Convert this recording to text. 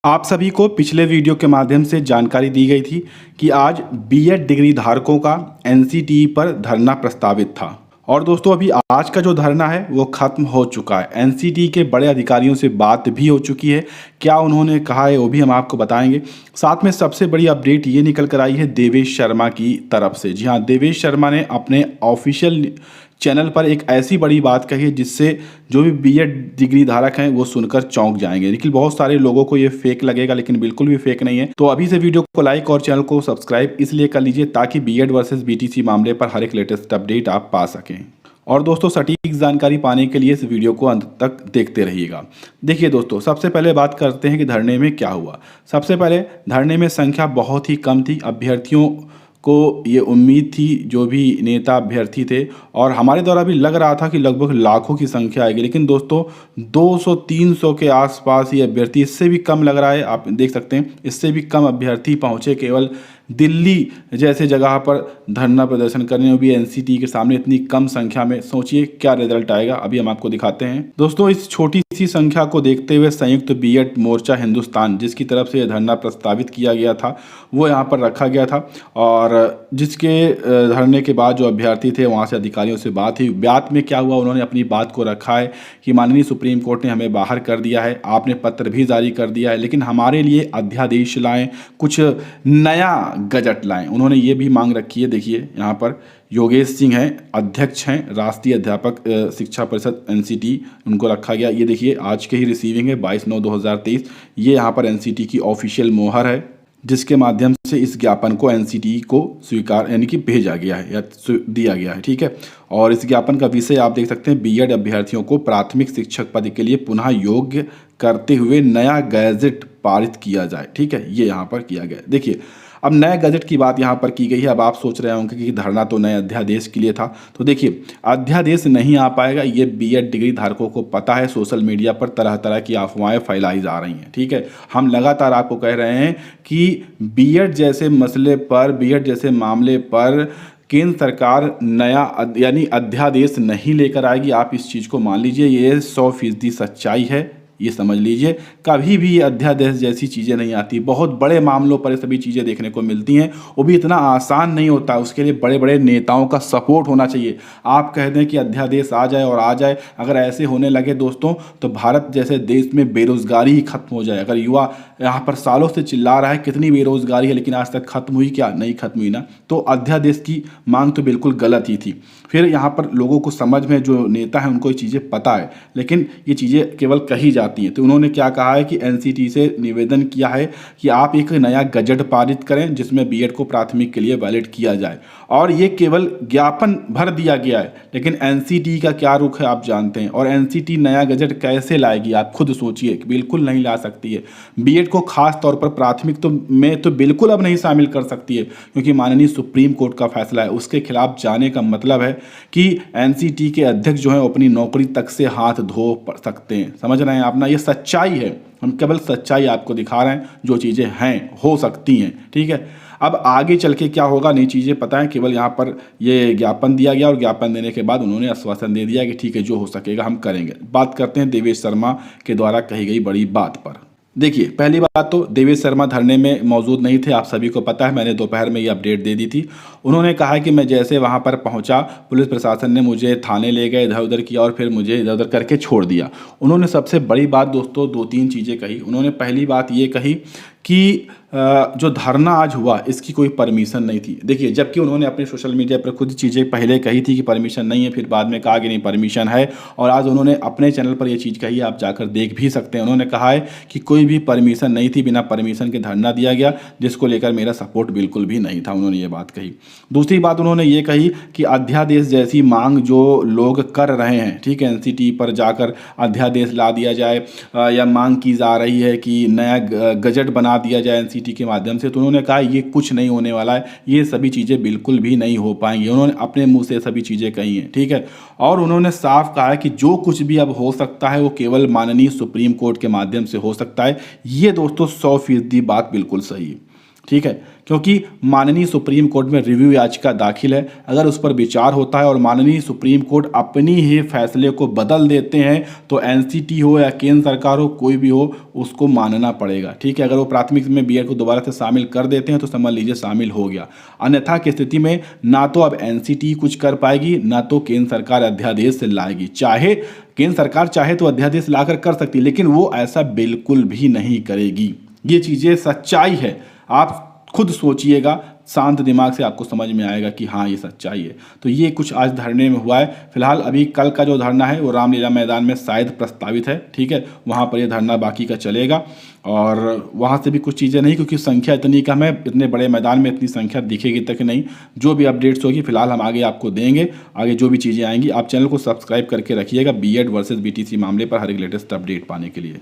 आप सभी को पिछले वीडियो के माध्यम से जानकारी दी गई थी कि आज बीएड डिग्री धारकों का एनसीटीई पर धरना प्रस्तावित था। और दोस्तों अभी आज का जो धरना है वो खत्म हो चुका है। एनसीटीई के बड़े अधिकारियों से बात भी हो चुकी है। क्या उन्होंने कहा है वो भी हम आपको बताएंगे। साथ में सबसे बड़ी अपडेट ये निकल कर आई है देवेश शर्मा की तरफ से। जी हाँ, देवेश शर्मा ने अपने ऑफिशियल चैनल पर एक ऐसी बड़ी बात कही है जिससे जो भी बीएड डिग्री धारक हैं वो सुनकर चौंक जाएंगे। लेकिन बहुत सारे लोगों को ये फेक लगेगा, लेकिन बिल्कुल भी फेक नहीं है। तो अभी से वीडियो को लाइक और चैनल को सब्सक्राइब इसलिए कर लीजिए ताकि बीएड वर्सेस बीटीसी मामले पर हर एक लेटेस्ट अपडेट आप पा सकें। और दोस्तों सटीक जानकारी पाने के लिए इस वीडियो को अंत तक देखते रहिएगा। देखिए दोस्तों, सबसे पहले बात करते हैं कि धरने में क्या हुआ। सबसे पहले धरने में संख्या बहुत ही कम थी। अभ्यर्थियों को ये उम्मीद थी, जो भी नेता अभ्यर्थी थे, और हमारे द्वारा भी लग रहा था कि लगभग लाखों की संख्या आएगी। लेकिन दोस्तों 200-300 के आसपास ये अभ्यर्थी, इससे भी कम लग रहा है, आप देख सकते हैं इससे भी कम अभ्यर्थी पहुंचे केवल दिल्ली जैसे जगह पर धरना प्रदर्शन करने, भी एनसीटीई के सामने इतनी कम संख्या में। सोचिए क्या रिजल्ट आएगा, अभी हम आपको दिखाते हैं। दोस्तों इस छोटी सी संख्या को देखते हुए संयुक्त बीएड मोर्चा हिंदुस्तान, जिसकी तरफ से यह धरना प्रस्तावित किया गया था, वो यहाँ पर रखा गया था। और जिसके धरने के बाद जो अभ्यर्थी थे वहाँ से अधिकारियों से बात हुई। बात में क्या हुआ, उन्होंने अपनी बात को रखा है कि माननीय सुप्रीम कोर्ट ने हमें बाहर कर दिया है, आपने पत्र भी जारी कर दिया है, लेकिन हमारे लिए अध्यादेश लाएं, कुछ नया गजट लाएं। उन्होंने ये भी मांग रखी है। देखिए यहाँ पर योगेश सिंह हैं, अध्यक्ष हैं राष्ट्रीय अध्यापक शिक्षा परिषद एनसीटी, उनको रखा गया। ये देखिए आज के ही रिसीविंग है 22/9/2023। ये यहाँ पर एनसीटी की ऑफिशियल मोहर है, जिसके माध्यम से इस ज्ञापन को एनसीटी को स्वीकार यानी कि भेजा गया है या दिया गया है। ठीक है, और इस ज्ञापन का विषय आप देख सकते हैं, बीएड अभ्यर्थियों को प्राथमिक शिक्षक पद के लिए पुनः योग्य करते हुए नया गैजेट पारित किया जाए। ठीक है, ये यहाँ पर किया गया। देखिए अब नए गजट की बात यहाँ पर की गई है। अब आप सोच रहे होंगे कि धरना तो नए अध्यादेश के लिए था। तो देखिए अध्यादेश नहीं आ पाएगा, ये बीएड डिग्री धारकों को पता है। सोशल मीडिया पर तरह तरह की अफवाहें फैलाई जा रही हैं। ठीक है, हम लगातार आपको कह रहे हैं कि बीएड जैसे मसले पर, बीएड जैसे मामले पर केंद्र सरकार नया यानी अध्यादेश नहीं लेकर आएगी। आप इस चीज़ को मान लीजिए, ये 100% सच्चाई है, ये समझ लीजिए। कभी भी ये अध्यादेश जैसी चीज़ें नहीं आती। बहुत बड़े मामलों पर ये सभी चीज़ें देखने को मिलती हैं, वो भी इतना आसान नहीं होता। उसके लिए बड़े बड़े नेताओं का सपोर्ट होना चाहिए। आप कह दें कि अध्यादेश आ जाए और आ जाए, अगर ऐसे होने लगे दोस्तों तो भारत जैसे देश में बेरोजगारी ही खत्म हो जाए। अगर युवा यहाँ पर सालों से चिल्ला रहा है कितनी बेरोजगारी है, लेकिन आज तक खत्म हुई क्या? नहीं खत्म हुई ना। तो अध्यादेश की मांग तो बिल्कुल गलत ही थी। फिर यहाँ पर लोगों को समझ में, जो नेता है उनको ये चीज़ें पता है, लेकिन ये चीज़ें केवल कही जाती हैं। तो उन्होंने क्या कहा है कि एनसीटी से निवेदन किया है कि आप एक नया गजट पारित करें जिसमें बीएड को प्राथमिक के लिए वैलिड किया जाए। और ये केवल ज्ञापन भर दिया गया है, लेकिन एनसीटी का क्या रुख है आप जानते हैं। और एनसीटी नया गजट कैसे लाएगी आप खुद सोचिए, बिल्कुल नहीं ला सकती है। बीएड को खास तौर पर प्राथमिक में तो बिल्कुल अब नहीं शामिल कर सकती है, क्योंकि माननीय सुप्रीम कोर्ट का फैसला है। उसके खिलाफ जाने का मतलब है कि एनसीटी के अध्यक्ष जो है अपनी नौकरी तक से हाथ धो सकते हैं। समझ रहे हैं आप ना, ये सच्चाई है। हम केवल सच्चाई आपको दिखा रहे हैं, जो चीज़ें हैं हो सकती हैं। ठीक है, अब आगे चल के क्या होगा नई चीज़ें पता है। केवल यहाँ पर ये ज्ञापन दिया गया और ज्ञापन देने के बाद उन्होंने आश्वासन दे दिया कि ठीक है जो हो सकेगा हम करेंगे। बात करते हैं देवेश शर्मा के द्वारा कही गई बड़ी बात पर। देखिए पहली बात तो देवेश शर्मा धरने में मौजूद नहीं थे, आप सभी को पता है। मैंने दोपहर में ये अपडेट दे दी थी। उन्होंने कहा कि मैं जैसे वहाँ पर पहुँचा, पुलिस प्रशासन ने मुझे थाने ले गए, इधर उधर किया और फिर मुझे इधर उधर करके छोड़ दिया। उन्होंने सबसे बड़ी बात दोस्तों 2-3 चीज़ें कही। उन्होंने पहली बात ये कही कि जो धरना आज हुआ इसकी कोई परमिशन नहीं थी। देखिए जबकि उन्होंने अपने सोशल मीडिया पर खुद चीज़ें पहले कही थी कि परमिशन नहीं है, फिर बाद में कहा कि नहीं परमिशन है, और आज उन्होंने अपने चैनल पर ये चीज़ कही है, आप जाकर देख भी सकते हैं। उन्होंने कहा है कि कोई भी परमिशन नहीं थी, बिना परमिशन के धरना दिया गया, जिसको लेकर मेरा सपोर्ट बिल्कुल भी नहीं था। उन्होंने ये बात कही। दूसरी बात उन्होंने ये कही कि अध्यादेश जैसी मांग जो लोग कर रहे हैं, ठीक है, एनसीटी पर जाकर अध्यादेश ला दिया जाए या मांग की जा रही है कि नया गजट बना दिया जाए एनसीटी के माध्यम से, तो उन्होंने कहा ये कुछ नहीं होने वाला है, ये सभी चीज़ें बिल्कुल भी नहीं हो पाएंगी। उन्होंने अपने मुंह से सभी चीज़ें कही हैं। ठीक है, और उन्होंने साफ कहा है कि जो कुछ भी अब हो सकता है वो केवल माननीय सुप्रीम कोर्ट के माध्यम से हो सकता है। ये दोस्तों 100% बात बिल्कुल सही है। ठीक है, क्योंकि माननीय सुप्रीम कोर्ट में रिव्यू याचिका दाखिल है। अगर उस पर विचार होता है और माननीय सुप्रीम कोर्ट अपनी ही फैसले को बदल देते हैं तो एनसीटी हो या केंद्र सरकार हो, कोई भी हो, उसको मानना पड़ेगा। ठीक है, अगर वो प्राथमिक में बीएड को दोबारा से शामिल कर देते हैं तो समझ लीजिए शामिल हो गया। अन्यथा की स्थिति में ना तो अब एनसीटी कुछ कर पाएगी, ना तो केंद्र सरकार अध्यादेश से लाएगी। चाहे केंद्र सरकार चाहे तो अध्यादेश लाकर कर सकती है, लेकिन वो ऐसा बिल्कुल भी नहीं करेगी। ये चीज़ें सच्चाई है, आप खुद सोचिएगा, शांत दिमाग से आपको समझ में आएगा कि हाँ ये सच्चाई है। तो ये कुछ आज धरने में हुआ है। फिलहाल अभी कल का जो धरना है वो रामलीला मैदान में शायद प्रस्तावित है। ठीक है, वहाँ पर ये धरना बाकी का चलेगा और वहाँ से भी कुछ चीज़ें नहीं, क्योंकि संख्या इतनी कम है, इतने बड़े मैदान में इतनी संख्या दिखेगी तक नहीं। जो भी अपडेट्स होगी फिलहाल हम आगे आपको देंगे। आगे जो भी चीज़ें आएंगी आप चैनल को सब्सक्राइब करके रखिएगा बीएड वर्सेस बीटीसी मामले पर हर एक लेटेस्ट अपडेट पाने के लिए।